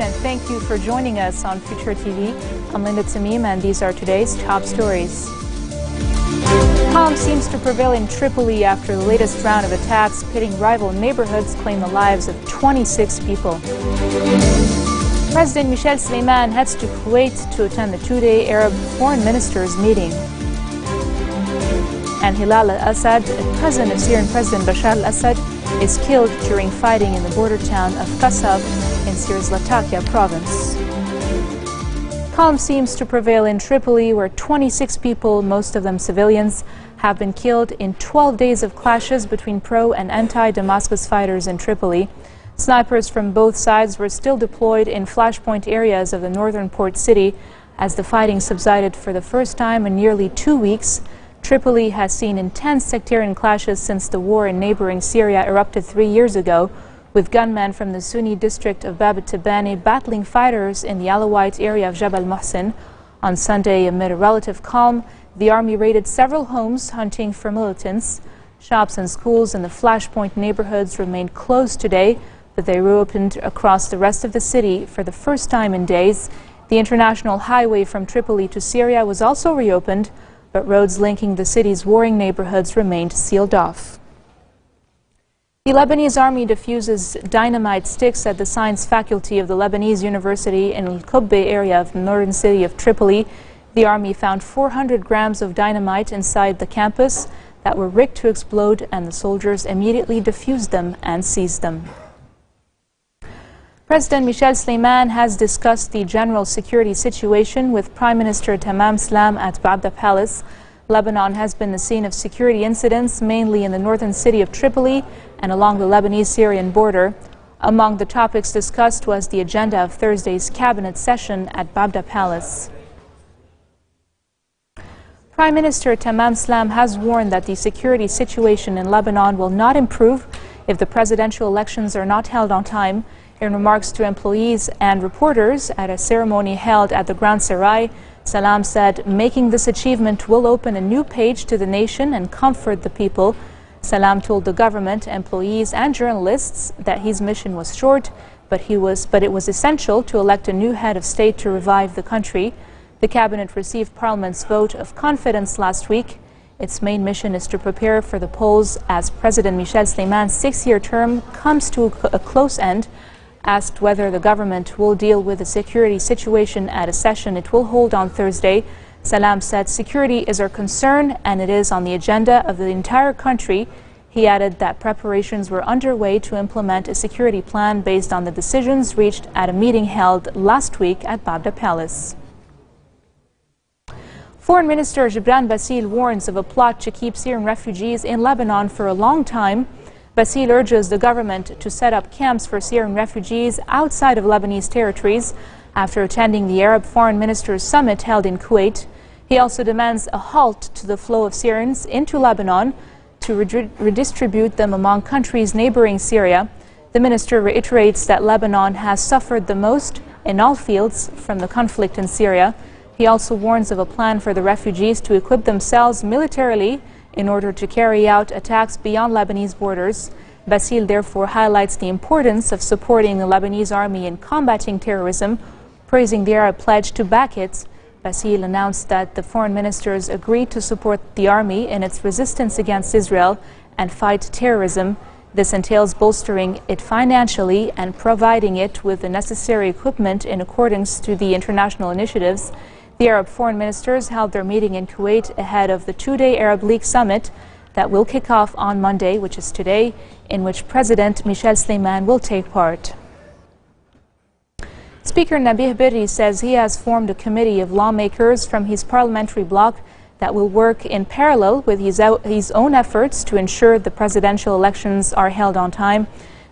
afternoon and thank you for joining us on FutureTV. I'm Linda Tamim and these are today's top stories. Calm seems to prevail in Tripoli after the latest round of attacks pitting rival neighborhoods claim the lives of 26 people. President Michel Sleiman heads to Kuwait to attend the two-day Arab foreign ministers meeting. And Hilal al-Assad, cousin of Syrian President Bashar al-Assad, is killed during fighting in the border town of Qasab in Syria's Latakia province. Calm seems to prevail in Tripoli, where 26 people, most of them civilians, have been killed in 12 days of clashes between pro- and anti-Damascus fighters in Tripoli. Snipers from both sides were still deployed in flashpoint areas of the northern port city as the fighting subsided for the first time in nearly 2 weeks. Tripoli has seen intense sectarian clashes since the war in neighboring Syria erupted 3 years ago, with gunmen from the Sunni district of Bab al-Tabani battling fighters in the Alawite area of Jabal Mohsen. On Sunday, amid a relative calm, the army raided several homes hunting for militants. Shops and schools in the flashpoint neighborhoods remained closed today, but they reopened across the rest of the city for the first time in days. The international highway from Tripoli to Syria was also reopened, but roads linking the city's warring neighborhoods remained sealed off. The Lebanese army diffuses dynamite sticks at the science faculty of the Lebanese University in Al-Qubba area of the northern city of Tripoli. The army found 400 grams of dynamite inside the campus that were rigged to explode, and the soldiers immediately defused them and seized them. President Michel Sleiman has discussed the general security situation with Prime Minister Tamam Slam at Babda Palace. Lebanon has been the scene of security incidents, mainly in the northern city of Tripoli and along the Lebanese-Syrian border. Among the topics discussed was the agenda of Thursday's cabinet session at Babda Palace. Prime Minister Tamam Slam has warned that the security situation in Lebanon will not improve if the presidential elections are not held on time. In remarks to employees and reporters at a ceremony held at the Grand Serai, Salam said making this achievement will open a new page to the nation and comfort the people. Salam told the government, employees and journalists that his mission was short, but it was essential to elect a new head of state to revive the country. The cabinet received Parliament's vote of confidence last week. Its main mission is to prepare for the polls as President Michel Sleiman's 6-year term comes to a close end. Asked whether the government will deal with the security situation at a session it will hold on Thursday, Salam said security is our concern and it is on the agenda of the entire country. He added that preparations were underway to implement a security plan based on the decisions reached at a meeting held last week at Babda Palace. Foreign Minister Gibran Bassil warns of a plot to keep Syrian refugees in Lebanon for a long time. Bassil urges the government to set up camps for Syrian refugees outside of Lebanese territories after attending the Arab Foreign Ministers Summit held in Kuwait. He also demands a halt to the flow of Syrians into Lebanon to redistribute them among countries neighboring Syria. The minister reiterates that Lebanon has suffered the most in all fields from the conflict in Syria. He also warns of a plan for the refugees to equip themselves militarily in order to carry out attacks beyond Lebanese borders. Bassil therefore highlights the importance of supporting the Lebanese army in combating terrorism, praising the Arab pledge to back it. Bassil announced that the foreign ministers agreed to support the army in its resistance against Israel and fight terrorism. This entails bolstering it financially and providing it with the necessary equipment in accordance to the international initiatives. The Arab foreign ministers held their meeting in Kuwait ahead of the two-day Arab League summit that will kick off on Monday, which is today, in which President Michel Sleiman will take part. Speaker Nabih Berri says he has formed a committee of lawmakers from his parliamentary bloc that will work in parallel with his own efforts to ensure the presidential elections are held on time.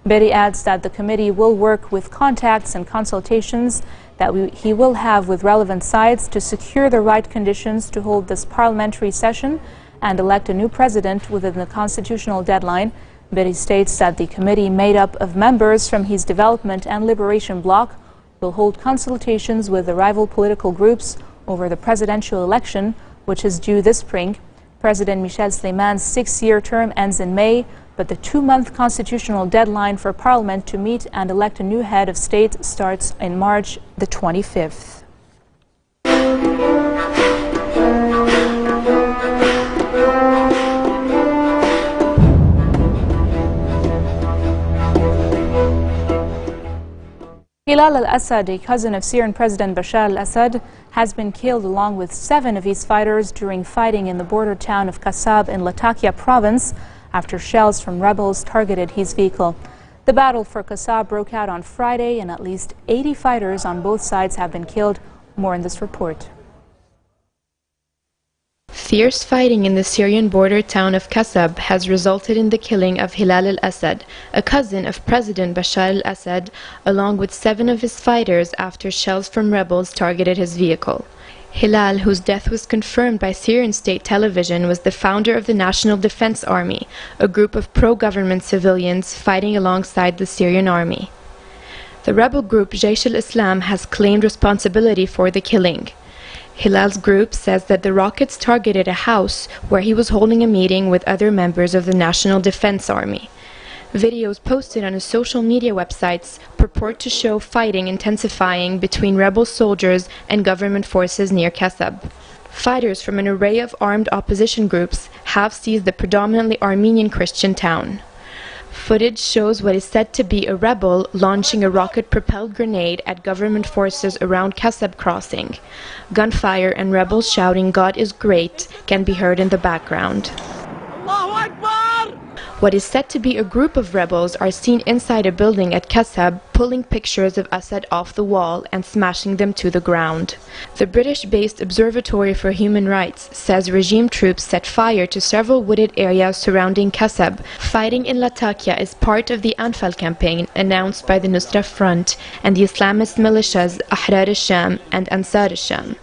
Berri adds that the committee will work with contacts and consultations that he will have with relevant sides to secure the right conditions to hold this parliamentary session and elect a new president within the constitutional deadline. Berri states that the committee, made up of members from his development and liberation bloc, will hold consultations with the rival political groups over the presidential election, which is due this spring. President Michel Sleiman's 6-year term ends in May. but the 2-month constitutional deadline for Parliament to meet and elect a new head of state starts in March the 25th. Hilal al-Assad, a cousin of Syrian President Bashar al-Assad, has been killed along with 7 of his fighters during fighting in the border town of Kasab in Latakia province after shells from rebels targeted his vehicle. The battle for Kasab broke out on Friday and at least 80 fighters on both sides have been killed. More in this report. Fierce fighting in the Syrian border town of Kasab has resulted in the killing of Hilal al-Assad, a cousin of President Bashar al-Assad, along with 7 of his fighters after shells from rebels targeted his vehicle. Hilal, whose death was confirmed by Syrian state television, was the founder of the National Defense Army, a group of pro-government civilians fighting alongside the Syrian army. The rebel group Jaish al-Islam has claimed responsibility for the killing. Hilal's group says that the rockets targeted a house where he was holding a meeting with other members of the National Defense Army. Videos posted on his social media websites purport to show fighting intensifying between rebel soldiers and government forces near Kasab. Fighters from an array of armed opposition groups have seized the predominantly Armenian Christian town. Footage shows what is said to be a rebel launching a rocket-propelled grenade at government forces around Kasab crossing. Gunfire and rebels shouting "God is great" can be heard in the background. Allahu Akbar! What is said to be a group of rebels are seen inside a building at Kasab, pulling pictures of Assad off the wall and smashing them to the ground. The British-based Observatory for Human Rights says regime troops set fire to several wooded areas surrounding Kasab. Fighting in Latakia is part of the Anfal campaign announced by the Nusra Front and the Islamist militias Ahrar al-Sham and Ansar al-Sham.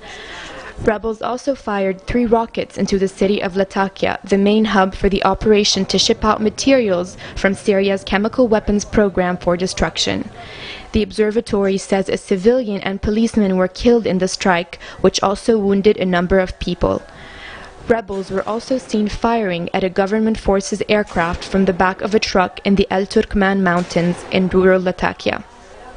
Rebels also fired 3 rockets into the city of Latakia, the main hub for the operation to ship out materials from Syria's chemical weapons program for destruction. The observatory says a civilian and policeman were killed in the strike, which also wounded a number of people. Rebels were also seen firing at a government forces aircraft from the back of a truck in the El Turkman mountains in rural Latakia.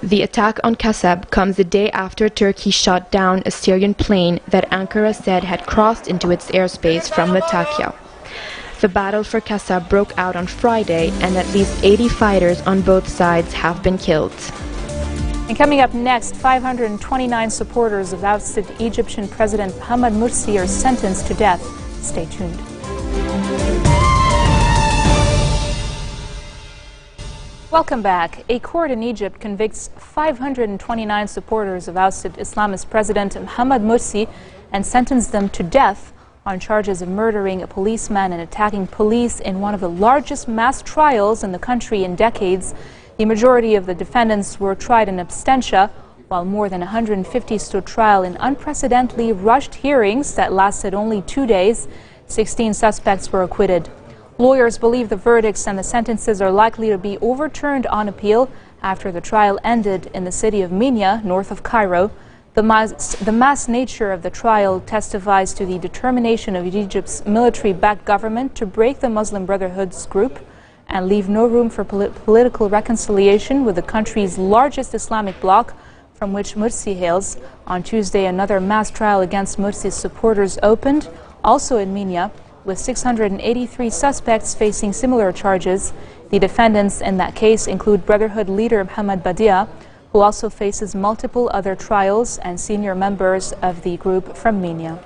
The attack on Kasab comes a day after Turkey shot down a Syrian plane that Ankara said had crossed into its airspace from Latakia. The battle for Kasab broke out on Friday, and at least 80 fighters on both sides have been killed. And coming up next, 529 supporters of ousted Egyptian President Mohamed Morsi are sentenced to death. Stay tuned. Welcome back. A court in Egypt convicts 529 supporters of ousted Islamist President Mohamed Morsi and sentenced them to death on charges of murdering a policeman and attacking police in one of the largest mass trials in the country in decades. The majority of the defendants were tried in absentia, while more than 150 stood trial in unprecedentedly rushed hearings that lasted only 2 days. 16 suspects were acquitted. Lawyers believe the verdicts and the sentences are likely to be overturned on appeal after the trial ended in the city of Minya, north of Cairo. The mass nature of the trial testifies to the determination of Egypt's military-backed government to break the Muslim Brotherhood's group and leave no room for political reconciliation with the country's largest Islamic bloc, from which Morsi hails. On Tuesday, another mass trial against Morsi's supporters opened, also in Minya, with 683 suspects facing similar charges. The defendants in that case include Brotherhood leader Mohamed Badia, who also faces multiple other trials, and senior members of the group from Minya.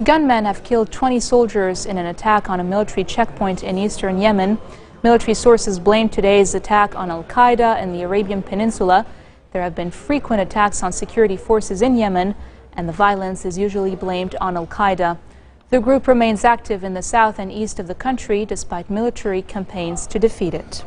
Gunmen have killed 20 soldiers in an attack on a military checkpoint in eastern Yemen. Military sources blamed today's attack on Al-Qaeda in the Arabian Peninsula. There have been frequent attacks on security forces in Yemen, and the violence is usually blamed on Al-Qaeda. The group remains active in the south and east of the country despite military campaigns to defeat it.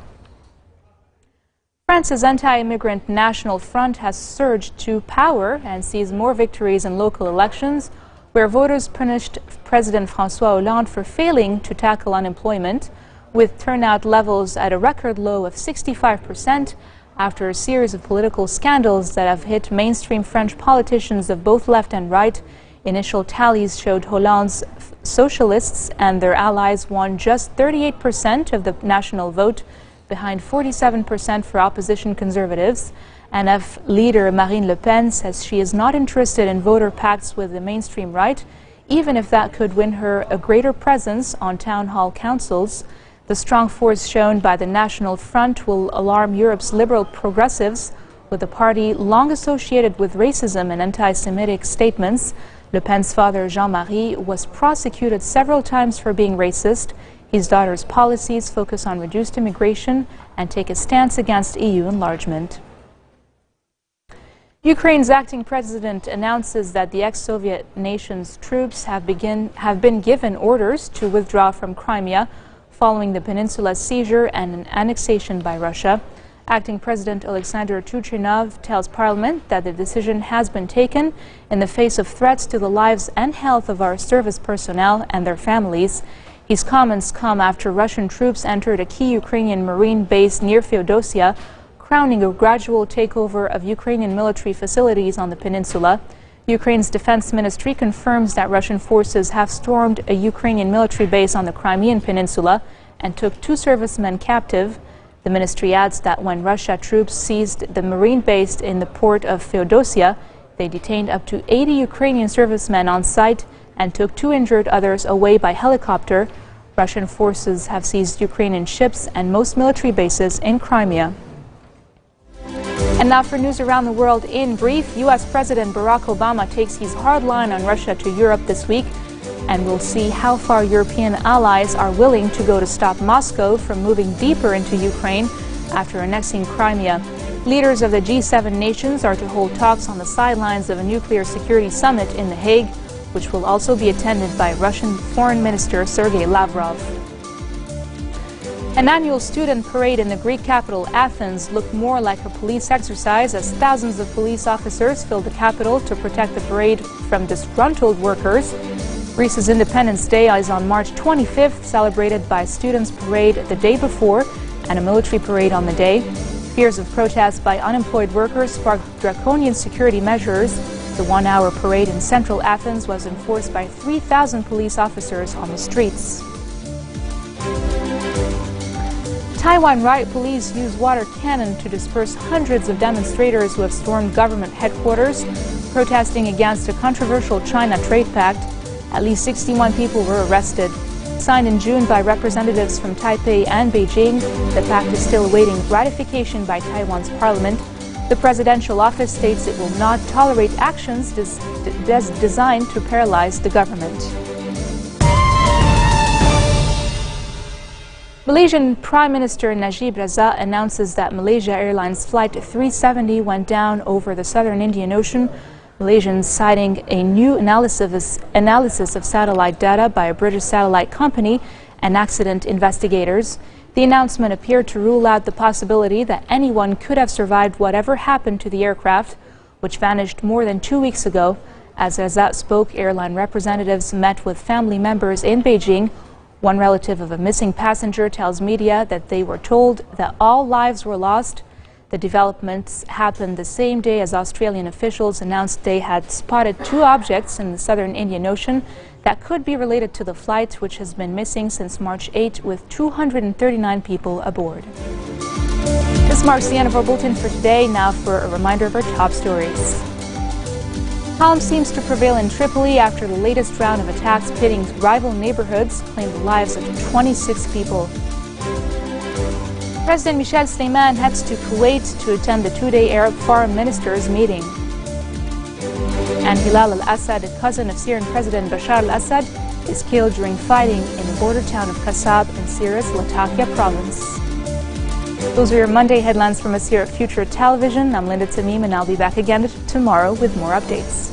France's anti-immigrant National Front has surged to power and seized more victories in local elections, where voters punished President François Hollande for failing to tackle unemployment, with turnout levels at a record low of 65% after a series of political scandals that have hit mainstream French politicians of both left and right, Initial tallies showed Hollande's socialists and their allies won just 38% of the national vote, behind 47% for opposition conservatives. NF leader Marine Le Pen says she is not interested in voter pacts with the mainstream right, even if that could win her a greater presence on town hall councils. The strong force shown by the National Front will alarm Europe's liberal progressives, with the party long associated with racism and anti-Semitic statements. Le Pen's father, Jean-Marie, was prosecuted several times for being racist. His daughter's policies focus on reduced immigration and take a stance against EU enlargement. Ukraine's acting president announces that the ex-Soviet nation's troops have been given orders to withdraw from Crimea following the peninsula's seizure and an annexation by Russia. Acting President Alexander Turchinov tells Parliament that the decision has been taken in the face of threats to the lives and health of our service personnel and their families. His comments come after Russian troops entered a key Ukrainian marine base near Feodosia, crowning a gradual takeover of Ukrainian military facilities on the peninsula. Ukraine's defense ministry confirms that Russian forces have stormed a Ukrainian military base on the Crimean peninsula and took 2 servicemen captive. The ministry adds that when Russia troops seized the marine base in the port of Feodosia, they detained up to 80 Ukrainian servicemen on site and took 2 injured others away by helicopter. Russian forces have seized Ukrainian ships and most military bases in Crimea. And now for news around the world in brief. U.S. President Barack Obama takes his hard line on Russia to Europe this week, and we'll see how far European allies are willing to go to stop Moscow from moving deeper into Ukraine after annexing Crimea. Leaders of the G7 nations are to hold talks on the sidelines of a nuclear security summit in The Hague, which will also be attended by Russian Foreign Minister Sergei Lavrov. An annual student parade in the Greek capital Athens looked more like a police exercise as thousands of police officers filled the capital to protect the parade from disgruntled workers. Greece's Independence Day is on March 25th, celebrated by students' parade the day before and a military parade on the day. Fears of protests by unemployed workers sparked draconian security measures. The 1-hour parade in central Athens was enforced by 3,000 police officers on the streets. Taiwan riot police use water cannon to disperse hundreds of demonstrators who have stormed government headquarters, protesting against a controversial China trade pact. At least 61 people were arrested. Signed in June by representatives from Taipei and Beijing, the pact is still awaiting ratification by Taiwan's parliament. The presidential office states it will not tolerate actions designed to paralyze the government. Malaysian Prime Minister Najib Razak announces that Malaysia Airlines Flight 370 went down over the southern Indian Ocean. Malaysians citing a new analysis of satellite data by a British satellite company and accident investigators. The announcement appeared to rule out the possibility that anyone could have survived whatever happened to the aircraft, which vanished more than 2 weeks ago. As Razak spoke, airline representatives met with family members in Beijing. One relative of a missing passenger tells media that they were told that all lives were lost. The developments happened the same day as Australian officials announced they had spotted 2 objects in the southern Indian Ocean that could be related to the flight, which has been missing since March 8 with 239 people aboard. This marks the end of our bulletin for today. Now for a reminder of our top stories. Calm seems to prevail in Tripoli after the latest round of attacks pitting rival neighborhoods claimed the lives of 26 people. President Michel Sleiman heads to Kuwait to attend the 2-day Arab foreign ministers meeting. And Hilal al-Assad, a cousin of Syrian President Bashar al-Assad, is killed during fighting in the border town of Kasab in Syria's Latakia province. Those are your Monday headlines from us here at Future Television. I'm Linda Tamim, and I'll be back again tomorrow with more updates.